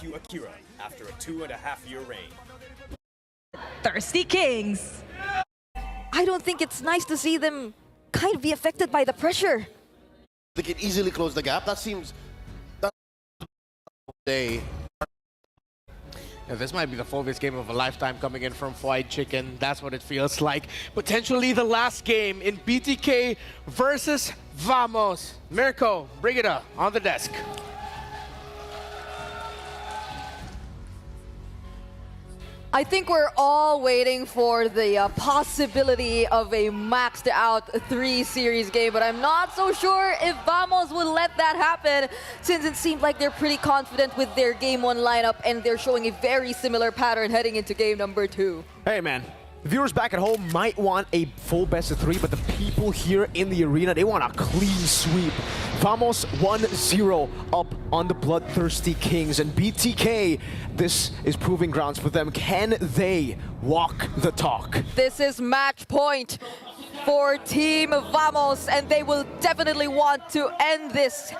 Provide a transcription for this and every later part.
rescue Akira after a 2.5-year reign. Thirsty Kings. I don't think it's nice to see them kind of be affected by the pressure. They can easily close the gap. That seems... They... Yeah, this might be the Phobius game of a lifetime coming in from Fried Chicken. That's what it feels like. Potentially the last game in BTK versus Vamos. Mirko, bring it up on the desk. I think we're all waiting for the possibility of a maxed out 3-series game, but I'm not so sure if Vamos will let that happen, since it seems like they're pretty confident with their game 1 lineup and they're showing a very similar pattern heading into game number 2. Hey man, the viewers back at home might want a full best of 3, but the people here in the arena, they want a clean sweep. Vamos 1-0 up on the Bloodthirsty Kings, and BTK, this is proving grounds for them. Can they walk the talk? This is match point for Team Vamos, and they will definitely want to end this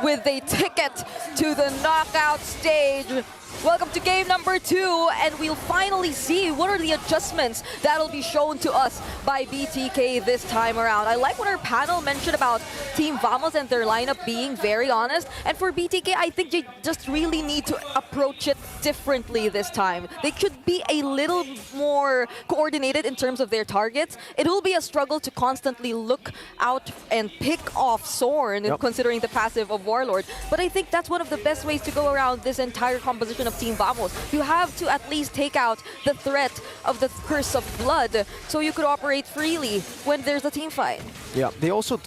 with a ticket to the knockout stage. Welcome to game number 2, and we'll finally see what are the adjustments that'll be shown to us by BTK this time around. I like what our panel mentioned about Team Vamos and their lineup being very honest, and for BTK, I think they just really need to approach it differently this time. They should be a little more coordinated in terms of their targets. It will be a struggle to constantly look out and pick off Sorn, considering the passive of Warlord, but I think that's one of the best ways to go around this entire composition of Team Vamos. You have to at least take out the threat of the Curse of Blood so you could operate freely when there's a team fight. Yeah, they also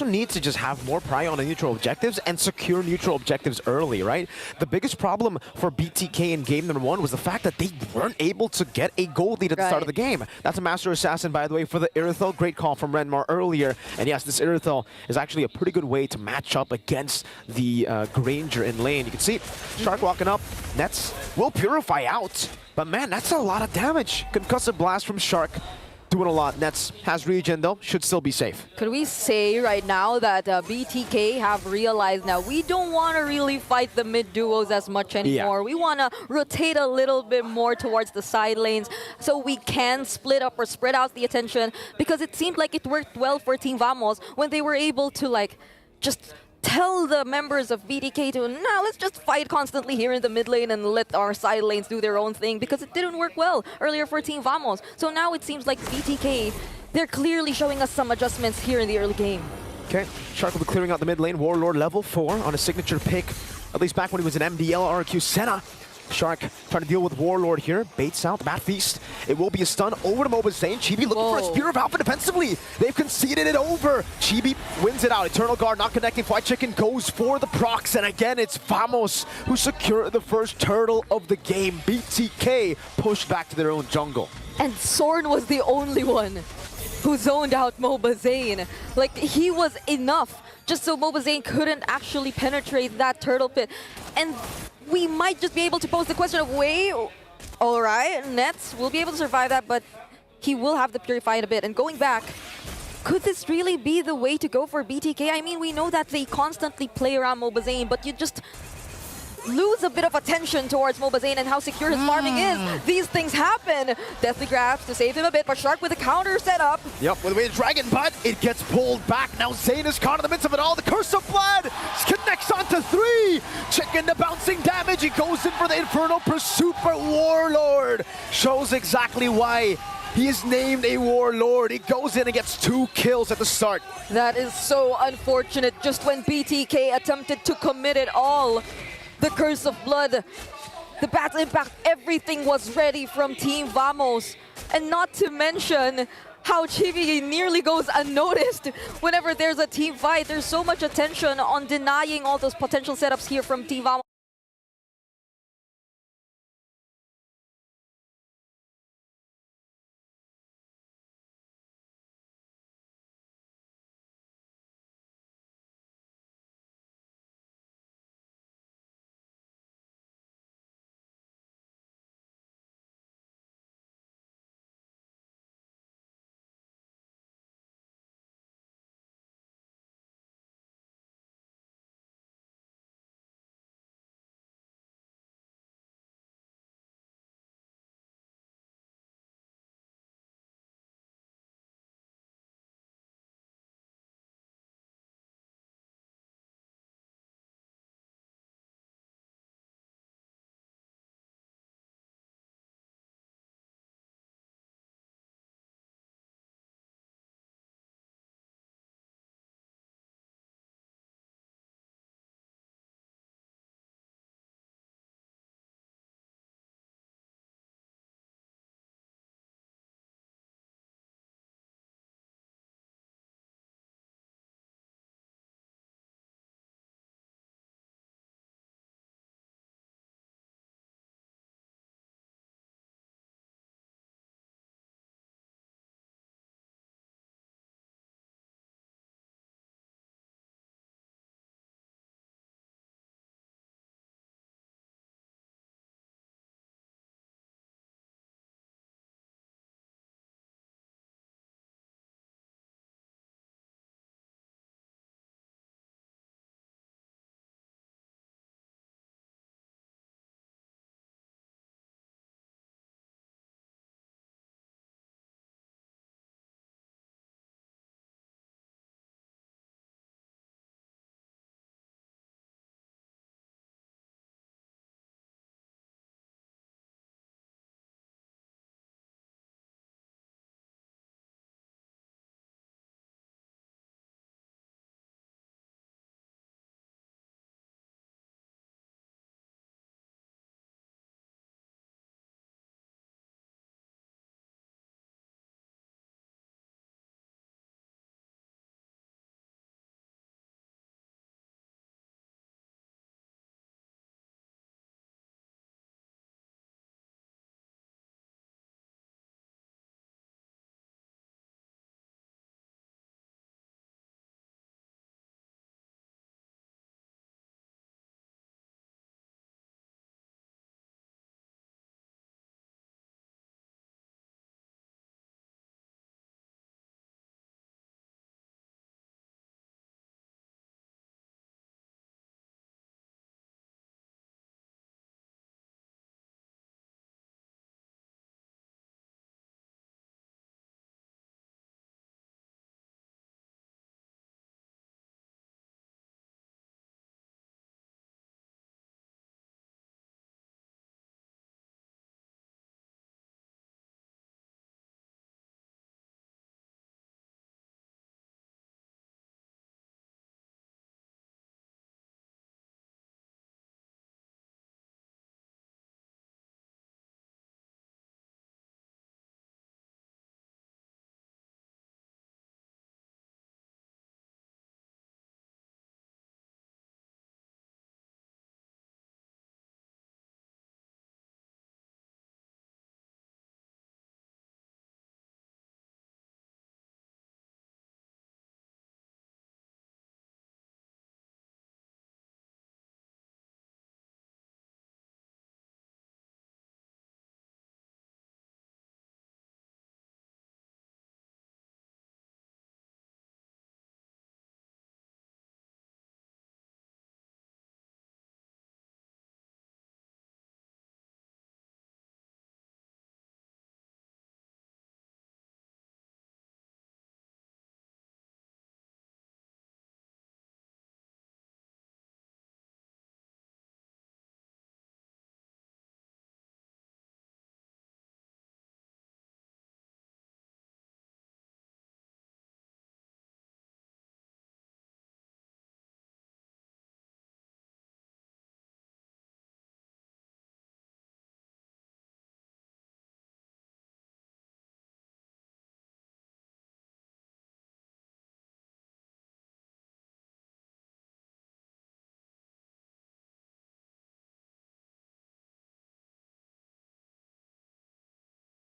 need to just have more pry on the neutral objectives and secure neutral objectives early, right? The biggest problem for BTK in game number 1 was the fact that they weren't able to get a gold lead at the start of the game. That's a Master Assassin, by the way, for the Irithel. Great call from Renmar earlier. And yes, this Irithel is actually a pretty good way to match up against the Granger in lane. You can see Shark walking up. Nets will purify out. But man, that's a lot of damage. Concussive Blast from Shark. Doing a lot. Nets has regen though, should still be safe. Could we say right now that BTK have realized now we don't want to really fight the mid duos as much anymore. We want to rotate a little bit more towards the side lanes so we can split up or spread out the attention, because it seemed like it worked well for Team Vamos when they were able to like just tell the members of BTK to, now let's just fight constantly here in the mid lane and let our side lanes do their own thing, because it didn't work well earlier for Team Vamos. So now it seems like BTK, they're clearly showing us some adjustments here in the early game. Okay, Shark will be clearing out the mid lane. Warlord level 4 on a signature pick, at least back when he was an MDL RQ Senna. Shark trying to deal with Warlord here. Baits out Bat Feast. It will be a stun over to Mobazane. Chibi looking for a Spear of Alpha defensively. They've conceded it over. Chibi wins it out. Eternal Guard not connecting. Fried Chicken goes for the procs. And again, it's Vamos who secure the first turtle of the game. BTK pushed back to their own jungle. And Sorn was the only one who zoned out Mobazane. Like, he was enough just so Mobazane couldn't actually penetrate that turtle pit. And we might just be able to pose the question of, wait, all right, Nets will be able to survive that, but he will have to purify in a bit. And going back, could this really be the way to go for BTK? I mean, we know that they constantly play around Mobazane, but you just lose a bit of attention towards Mobazane and how secure his farming is. These things happen. Deathly grabs to save him a bit, but Shark with a counter set up. Yep, with a way to Dragon, but it gets pulled back. Now Zane is caught in the midst of it all. The Curse of Blood connects onto 3. Chicken the bouncing damage. He goes in for the Infernal Pursuit, but Warlord shows exactly why he is named a Warlord. He goes in and gets 2 kills at the start. That is so unfortunate. Just when BTK attempted to commit it all, the Curse of Blood, the Battle Impact, everything was ready from Team Vamos. And not to mention how Chibi nearly goes unnoticed whenever there's a team fight. There's so much attention on denying all those potential setups here from Team Vamos.